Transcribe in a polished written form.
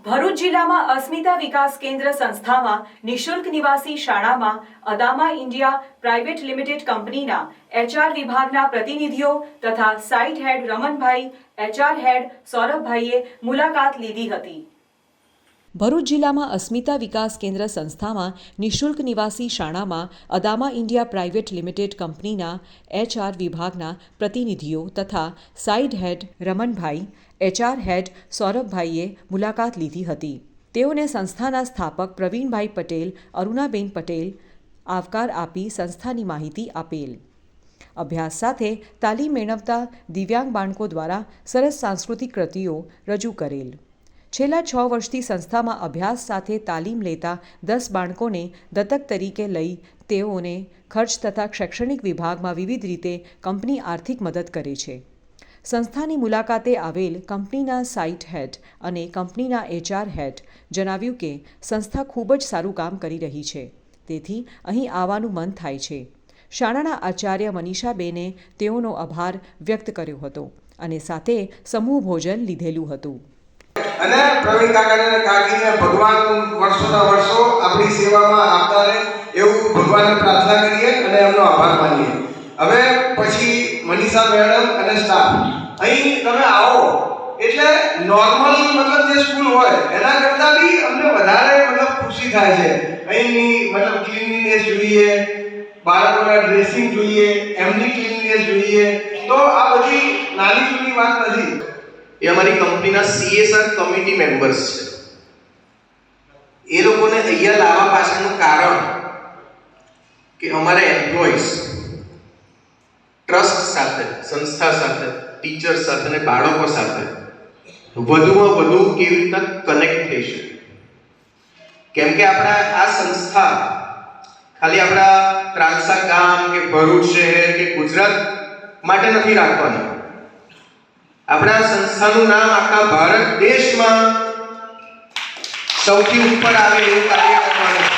ભરૂચ જિલ્લામાં અસ્મિતા વિકાસ કેન્દ્ર સંસ્થામાં નિઃશુલ્ક નિવાસી શાળામાં અદામા ઇન્ડિયા પ્રાઇવેટ લિમિટેડ કંપનીના એચઆર વિભાગના પ્રતિનિધિઓ તથા સાઇટ હેડ રમણભાઈ, એચઆર હેડ સૌરભભાઈએ મુલાકાત લીધી હતી। ભરૂચ જિલ્લામાં અસ્મિતા વિકાસ કેન્દ્ર સંસ્થામાં નિઃશુલ્ક નિવાસી શાળામાં અદામા ઇન્ડિયા પ્રાઇવેટ લિમિટેડ કંપનીના એચઆર વિભાગના પ્રતિનિધિઓ તથા સાઇટ હેડ રમણભાઈ, એચઆર હેડ સૌરભભાઈએ મુલાકાત લીધી હતી। તેઓને સંસ્થાના સ્થાપક પ્રવીણભાઈ પટેલ, અરુણાબેન પટેલ આવકાર આપી સંસ્થાની માહિતી આપેલ। અભ્યાસ સાથે તાલીમ મેળવતા દિવ્યાંગ બાળકો દ્વારા સરસ સાંસ્કૃતિક કૃતિઓ રજૂ કરેલ। છેલ્લા 6 વર્ષથી સંસ્થામાં અભ્યાસ સાથે તાલીમ લેતા 10 બાળકોને દત્તક તરીકે લઈ તેઓને ખર્ચ તથા શૈક્ષણિક વિભાગમાં વિવિધ રીતે કંપની આર્થિક મદદ કરે છે। સંસ્થાની મુલાકાતે આવેલ કંપનીના સાઇટ હેડ અને કંપનીના એચઆર હેડ જણાવ્યું કે સંસ્થા ખૂબ જ સારું કામ કરી રહી છે, તેથી અહીં આવવાનું મન થાય છે। શાળાના આચાર્ય મનીષાબેને તેઓનો આભાર વ્યક્ત કર્યો હતો અને સાથે સમૂહ ભોજન લીધેલું હતું। અને પ્રવીણ કાકાને કાકીને ભગવાન વર્ષોના વર્ષો આપણી સેવામાં આપતા રહે એવું ભગવાનને પ્રાર્થના કરીએ અને એમનો આભાર માનીએ। હવે પછી મનીષા મેડમ અને સ્ટાફ અહીં તમે આવો એટલે નોર્મલ મતલબ જે સ્કૂલ હોય એના કરતાં બી અમને વધારે મતલબ ખુશી થાય છે। અહીંની મતલબ ક્લીનલીનેસ જોઈએ, બાળકોના ડ્રેસિંગ જોઈએ, એમની ક્લીનલીનેસ જોઈએ, તો આ બધી નાની જૂની વાત નથી। ये हमारी कंपनी ना CSR कमिटी मेंबर्स है। ये लोगों ने अहिया लावा पाछळનું કારણ કે અમારા એમ્પ્લોઈઝ ટ્રસ્ટ સાથે, સંસ્થા સાથે, ટીચર સાથે અને બાળકો સાથે વધુમાં વધુ કેવી રીતે કનેક્ટ થઈ શકે। કેમ કે આપણા આ સંસ્થા ખાલી આપણા ત્રાંસા ગામ કે ભરૂચ શહેર કે ગુજરાત માટે નથી રાખવાની। આપણા સંસ્થાનું નામ આખા ભારત દેશમાં સૌથી ઉપર આવે એવું કાર્ય કરવાનું